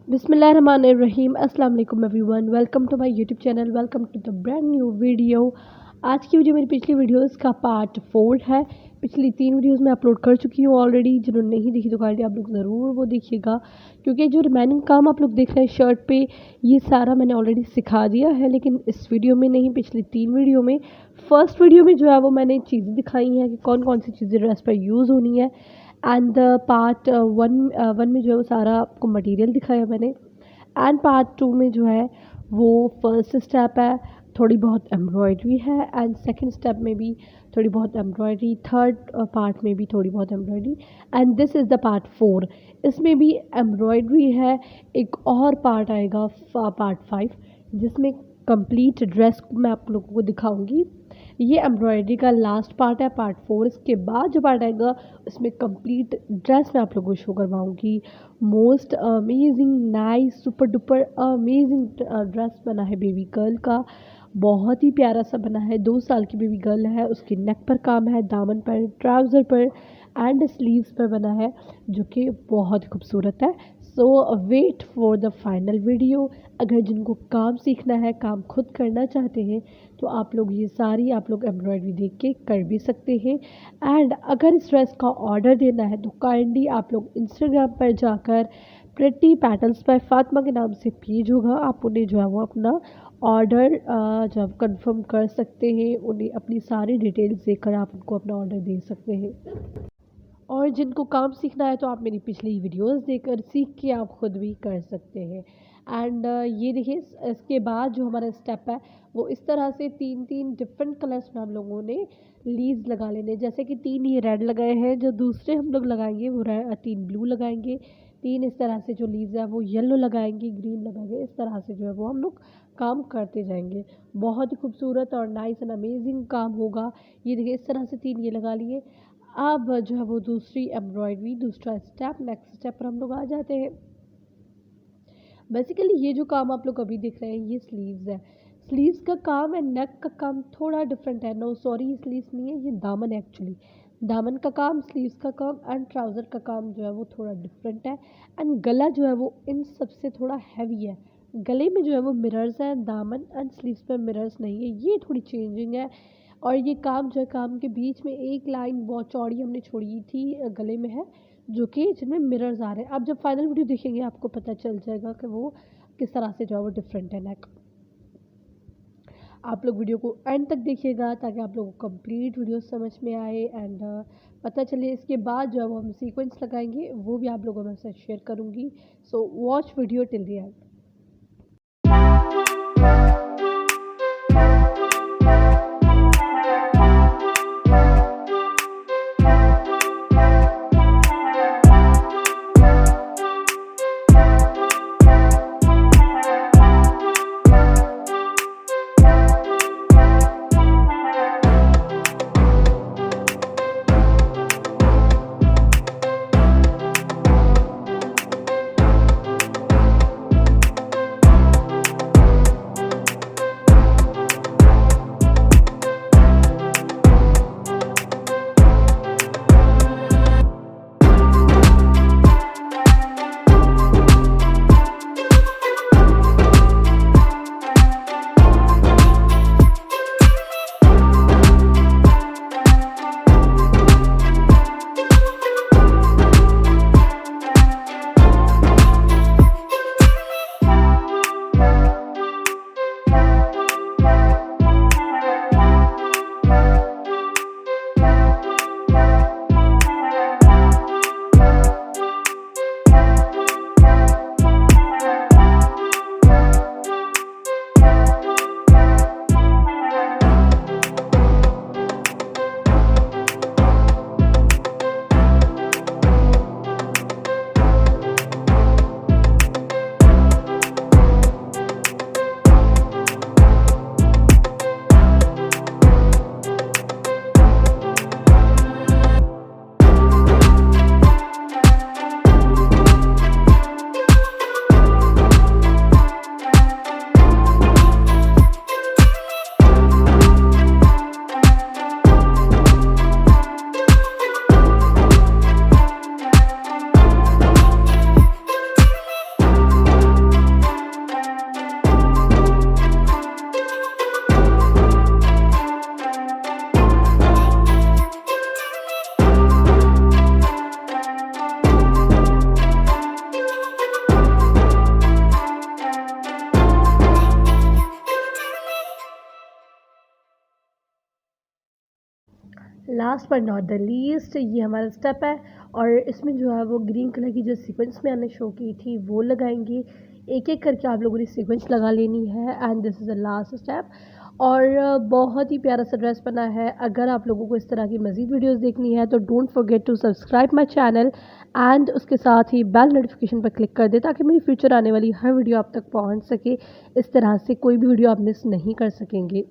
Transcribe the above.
बिस्मिल्लाहिर्रहमानिर्रहीम अस्सलाम वालेकुम everyone, welcome to my YouTube channel, welcome to the brand new video. आज की वीडियो मेरी पिछली वीडियोस का पार्ट 4 है। पिछली 3 वीडियोस मैं अपलोड कर चुकी हूँ ऑलरेडी। जिन्होंने नहीं देखी तो काइंडली आप लोग ज़रूर वो देखिएगा, क्योंकि जो रिमेनिंग काम आप लोग देख रहे हैं शर्ट पे, ये सारा मैंने ऑलरेडी सिखा दिया है, लेकिन इस वीडियो में नहीं, पिछली 3 वीडियो में। फर्स्ट वीडियो में जो है वो मैंने चीज़ें दिखाई हैं कि कौन कौन सी चीज़ें ड्रेस पर यूज़ होनी है, एंड पार्ट वन में जो है वो सारा आपको मटेरियल दिखाया मैंने। एंड पार्ट 2 में जो है वो फर्स्ट स्टेप है, थोड़ी बहुत एम्ब्रॉयडरी है, एंड सेकंड स्टेप में भी थोड़ी बहुत एम्ब्रॉयडरी, थर्ड पार्ट में भी थोड़ी बहुत embroidery, and this is the part 4। इसमें भी एम्ब्रॉयडरी है। एक और पार्ट आएगा पार्ट 5, जिसमें कंप्लीट ड्रेस मैं आप लोगों को दिखाऊंगी। ये एम्ब्रॉयडरी का लास्ट पार्ट है, पार्ट 4। इसके बाद जो पार्ट आएगा उसमें कंप्लीट ड्रेस मैं आप लोगों को शो करवाऊंगी। Most amazing nice super duper amazing dress बना है बेबी गर्ल का। बहुत ही प्यारा सा बना है। 2 साल की बेबी गर्ल है, उसके नेक पर काम है, दामन पर, ट्राउज़र पर एंड स्लीव्स पर बना है, जो कि बहुत खूबसूरत है। So wait for the final video. अगर जिनको काम सीखना है, काम खुद करना चाहते हैं, तो आप लोग ये सारी आप लोग एम्ब्रॉयडरी देख के कर भी सकते हैं। एंड अगर इस ड्रेस का ऑर्डर देना है तो काइंडली आप लोग इंस्टाग्राम पर जाकर प्रिटी पैटर्न्स पर फातिमा के नाम से पेज होगा, आप उन्हें जो है वो अपना ऑर्डर जब कंफर्म कर सकते हैं, उन्हें अपनी सारी डिटेल्स देकर आप उनको अपना ऑर्डर दे सकते हैं। और जिनको काम सीखना है तो आप मेरी पिछली वीडियोस देखकर सीख के आप ख़ुद भी कर सकते हैं। एंड ये देखिए, इसके बाद जो हमारा स्टेप है वो इस तरह से 3-3 डिफरेंट कलर्स में हम लोगों ने लीव्स लगा लेने। जैसे कि 3 ये रेड लगाए हैं, जो दूसरे हम लोग लगाएंगे वो 3 ब्लू लगाएंगे, 3 इस तरह से जो लीव्स है वो येलो लगाएंगे, ग्रीन लगाएंगे। इस तरह से जो है वो हम लोग काम करते जाएंगे। बहुत ही खूबसूरत और नाइस एंड अमेजिंग काम होगा। ये देखिए, इस तरह से 3 ये लगा लिए। अब जो है वो दूसरी एम्ब्रॉयडरी, दूसरा स्टेप, नेक्स्ट स्टेप पर हम लोग आ जाते हैं। बेसिकली ये जो काम आप लोग अभी देख रहे हैं ये स्लीव्स है। स्लीव्स का काम एंड नेक का काम थोड़ा डिफरेंट है। नो सॉरी, स्लीव्स नहीं है, ये दामन है एक्चुअली। दामन का काम, स्लीव्स का काम एंड ट्राउज़र का काम जो है वो थोड़ा डिफरेंट है। एंड गला जो है वो इन सबसे थोड़ा हैवी है। गले में जो है वो मिरर्स हैं, दामन एंड स्लीव्स पर मिरर्स नहीं है, ये थोड़ी चेंजिंग है। और ये काम जो है, काम के बीच में एक लाइन बहुत चौड़ी हमने छोड़ी थी गले में है, जो कि जिनमें मिरर्स आ रहे हैं। आप जब फाइनल वीडियो देखेंगे आपको पता चल जाएगा कि वो किस तरह से जो है वो डिफरेंट है नेक। आप लोग वीडियो को एंड तक देखिएगा ताकि आप लोगों को कंप्लीट वीडियो समझ में आए एंड पता चले। इसके बाद जो है वो हम सीक्वेंस लगाएंगे, वो भी आप लोगों में से शेयर करूँगी। So watch video till the end. Last but not the least ये हमारा स्टेप है और इसमें जो है वो ग्रीन कलर की जो सीक्वेंस में हमने शो की थी वो लगाएंगे। एक एक करके आप लोगों ने सीक्वेंस लगा लेनी है and this is the last step. और बहुत ही प्यारा सा ड्रेस बना है। अगर आप लोगों को इस तरह की मज़ीद वीडियोस देखनी है तो don't forget to subscribe my channel and उसके साथ ही बेल नोटिफिकेशन पर क्लिक कर दे ताकि मेरी फ्यूचर आने वाली हर वीडियो आप तक पहुंच सके। इस तरह से कोई भी वीडियो आप मिस नहीं कर सकेंगे।